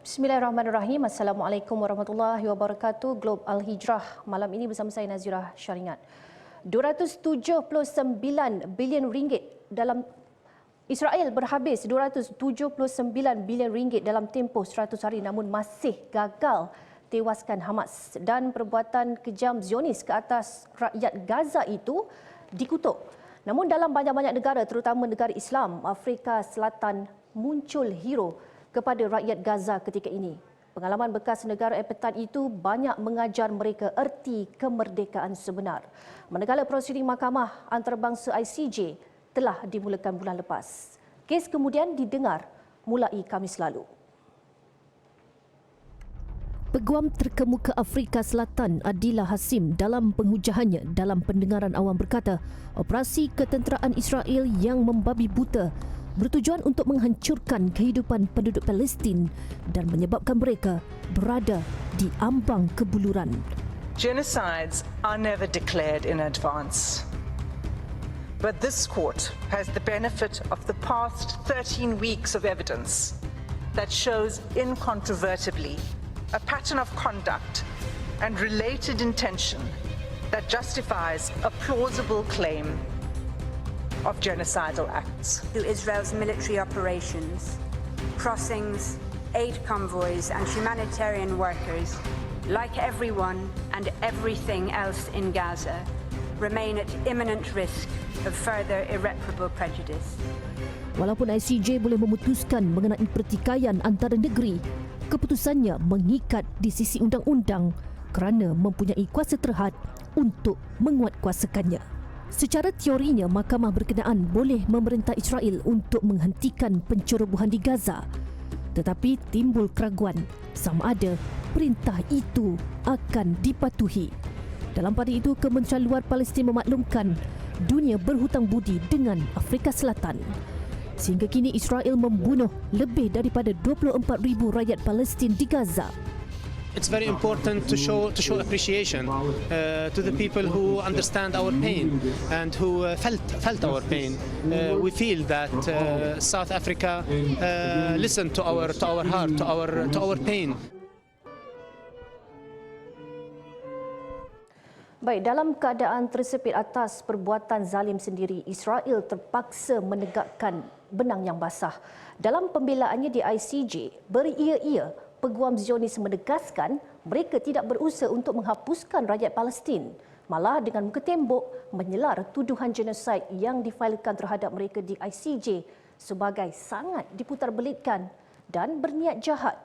Bismillahirrahmanirrahim. Assalamualaikum warahmatullahi wabarakatuh. Globe Al-Hijrah. Malam ini bersama saya Nazirah Syaringat. 279 bilion ringgit dalam Israel berhabis 279 bilion ringgit dalam tempoh 100 hari namun masih gagal tewaskan Hamas dan perbuatan kejam Zionis ke atas rakyat Gaza itu dikutuk. Namun dalam banyak-banyak negara terutama negara Islam, Afrika Selatan muncul hero kepada rakyat Gaza ketika ini. Pengalaman bekas negara Epetan itu banyak mengajar mereka erti kemerdekaan sebenar. Manakala prosiding Mahkamah Antarabangsa ICJ telah dimulakan bulan lepas. Kes kemudian didengar mulai Khamis lalu. Peguam terkemuka Afrika Selatan Adila Hasim dalam penghujahannya dalam pendengaran awam berkata, operasi ketenteraan Israel yang membabi buta bertujuan untuk menghancurkan kehidupan penduduk Palestin dan menyebabkan mereka berada di ambang kebuluran. Genocides are never declared in advance. But this court has the benefit of the past 13 weeks of evidence that shows incontrovertibly a pattern of conduct and related intention that justifies a plausible claim of genocidal acts. To Israel's military operations, crossings, aid convoys and humanitarian workers, like everyone and everything else in Gaza, remain at imminent risk of further irreparable prejudice. Walaupun ICJ boleh memutuskan mengenai pertikaian antara negeri, keputusannya mengikat di sisi undang-undang kerana mempunyai kuasa terhad untuk menguatkuasakannya. Secara teorinya, mahkamah berkenaan boleh memerintah Israel untuk menghentikan pencerobohan di Gaza. Tetapi timbul keraguan sama ada perintah itu akan dipatuhi. Dalam pada itu, Kementerian Luar Palestin memaklumkan dunia berhutang budi dengan Afrika Selatan. Sehingga kini Israel membunuh lebih daripada 24,000 rakyat Palestin di Gaza. It's very important to show appreciation to the people who understand our pain and who felt our pain. We feel that South Africa listened to our heart, to our pain. Baik, dalam keadaan tersepit atas perbuatan zalim sendiri, Israel terpaksa menegakkan benang yang basah. Dalam pembelaannya di ICJ, beria-ia Peguam Zionis menegaskan mereka tidak berusaha untuk menghapuskan rakyat Palestin. Malah dengan muka tembok menyelar tuduhan genosid yang difailkan terhadap mereka di ICJ sebagai sangat diputarbelitkan dan berniat jahat.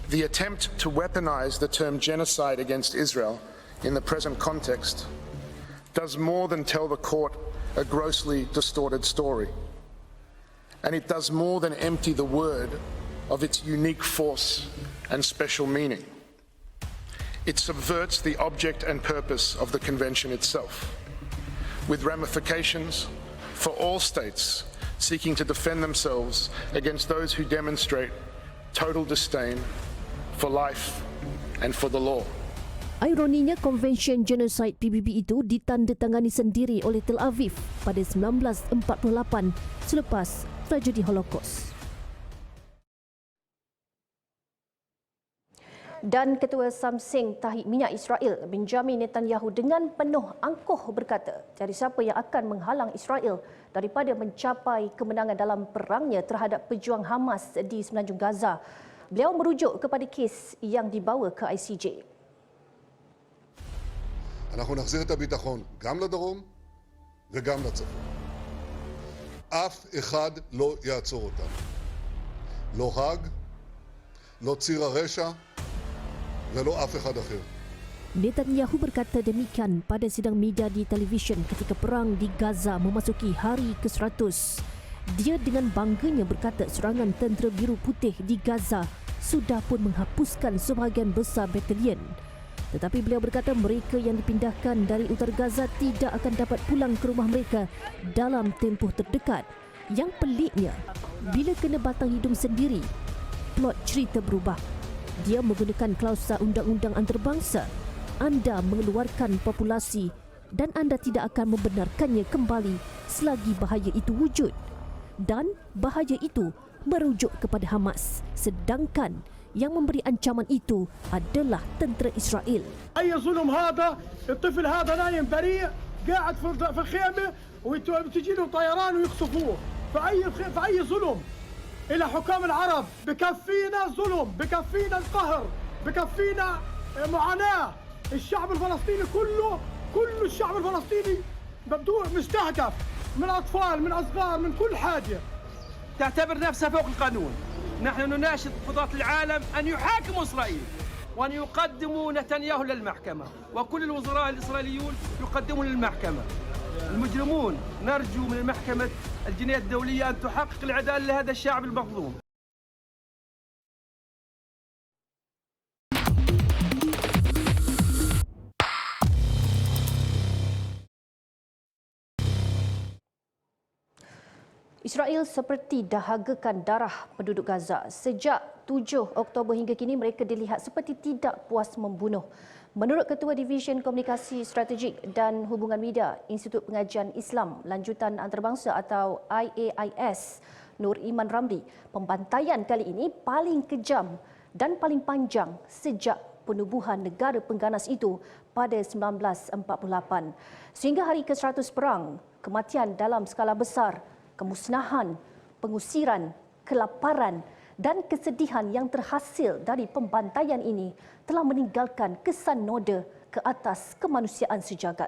The attempt to weaponize the term genocide against Israel in the present context does more than tell the court a grossly distorted story. And it does more than empty the word of its unique force and special meaning. It subverts the object and purpose of the convention itself, with ramifications for all states seeking to defend themselves against those who demonstrate total disdain for life and for the law. Ironinya, Konvensyen Genosid PBB itu ditandatangani sendiri oleh Tel Aviv pada 1948 selepas tragedi Holocaust. Dan Ketua Samsung Tahik Minyak Israel Benjamin Netanyahu dengan penuh angkuh berkata, tiada siapa yang akan menghalang Israel daripada mencapai kemenangan dalam perangnya terhadap pejuang Hamas di semenanjung Gaza. Beliau merujuk kepada kes yang dibawa ke ICJ. אנחנו נחזיר את הביטחון גם לדרום וגם לצפון. אף אחד לא יעצור אותנו. לא האג, לא ציר הרשע, ולא אף אחד אחר. Netanyahu berkata demikian pada sidang media di televisyen ketika perang di Gaza memasuki hari ke-100. Dia dengan bangganya berkata serangan tentera biru putih di Gaza sudah pun menghapuskan sebahagian besar batalion. Tetapi beliau berkata mereka yang dipindahkan dari utara Gaza tidak akan dapat pulang ke rumah mereka dalam tempoh terdekat. Yang peliknya, bila kena batang hidung sendiri, plot cerita berubah. Dia menggunakan klausa undang-undang antarabangsa. Anda mengeluarkan populasi dan anda tidak akan membenarkannya kembali selagi bahaya itu wujud. Dan bahaya itu merujuk kepada Hamas, sedangkan yang memberi ancaman itu adalah tentera Israel. أي ظلم هذا؟ الطفل هذا نايم بريء قاعد في الخيمة وتجي له طيران ويقصفوه. فأي ظلم إلى حكام العرب؟ بكفينا ظلم، بكفينا القهر، بكفينا معاناة. الشعب الفلسطيني كل الشعب الفلسطيني مستهدف من أطفال من أصغار من كل حاجة. تعتبر نفسها فوق القانون. نحن نناشد قضاة العالم أن يحاكموا إسرائيل وأن يقدموا نتنياهو للمحكمة وكل الوزراء الإسرائيليون يقدموا للمحكمة. المجرمون نرجو من المحكمة الجنائية الدولية أن تحقق العدالة لهذا الشعب المظلوم. Israel seperti dahagakan darah penduduk Gaza. Sejak 7 Oktober hingga kini mereka dilihat seperti tidak puas membunuh. Menurut Ketua Divisyen Komunikasi Strategik dan Hubungan Media Institut Pengajian Islam Lanjutan Antarabangsa atau IAIS, Nur Iman Ramli, pembantaian kali ini paling kejam dan paling panjang sejak penubuhan negara pengganas itu pada 1948. Sehingga hari ke-100 perang, kematian dalam skala besar, kemusnahan, pengusiran, kelaparan dan kesedihan yang terhasil dari pembantaian ini telah meninggalkan kesan noda ke atas kemanusiaan sejagat.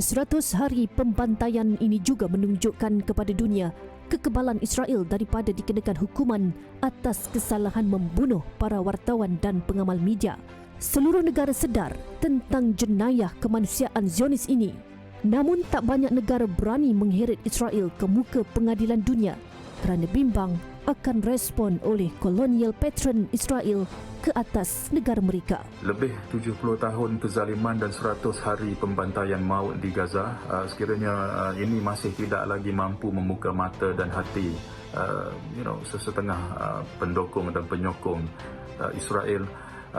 100 hari pembantaian ini juga menunjukkan kepada dunia kekebalan Israel daripada dikenakan hukuman atas kesalahan membunuh para wartawan dan pengamal media. Seluruh negara sedar tentang jenayah kemanusiaan Zionis ini. Namun tak banyak negara berani mengheret Israel ke muka pengadilan dunia kerana bimbang akan respon oleh kolonial patron Israel ke atas negara mereka. Lebih 70 tahun kezaliman dan 100 hari pembantaian maut di Gaza, sekiranya ini masih tidak lagi mampu membuka mata dan hati sesetengah pendukung dan penyokong Israel,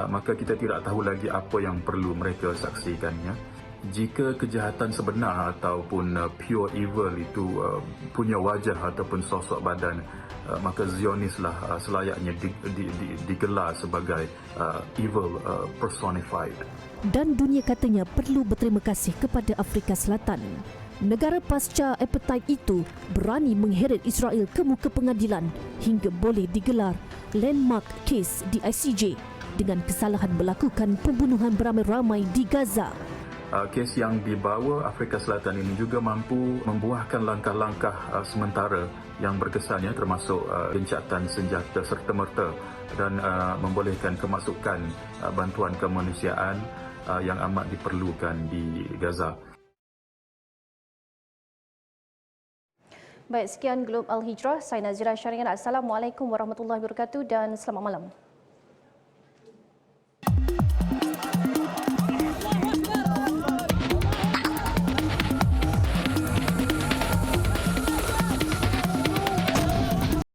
maka kita tidak tahu lagi apa yang perlu mereka saksikannya. Jika kejahatan sebenar ataupun pure evil itu punya wajah ataupun sosok badan, maka Zionislah selayaknya digelar sebagai evil personified. Dan dunia katanya perlu berterima kasih kepada Afrika Selatan. Negara pasca apartheid itu berani mengheret Israel ke muka pengadilan hingga boleh digelar landmark case di ICJ dengan kesalahan melakukan pembunuhan beramai-ramai di Gaza. Kes yang dibawa Afrika Selatan ini juga mampu membuahkan langkah-langkah sementara yang berkesannya, termasuk gencatan senjata serta-merta dan membolehkan kemasukan bantuan kemanusiaan yang amat diperlukan di Gaza. Baik, sekian Globe Al-Hijrah. Saya Nazira Syaringan. Assalamualaikum warahmatullahi wabarakatuh dan selamat malam.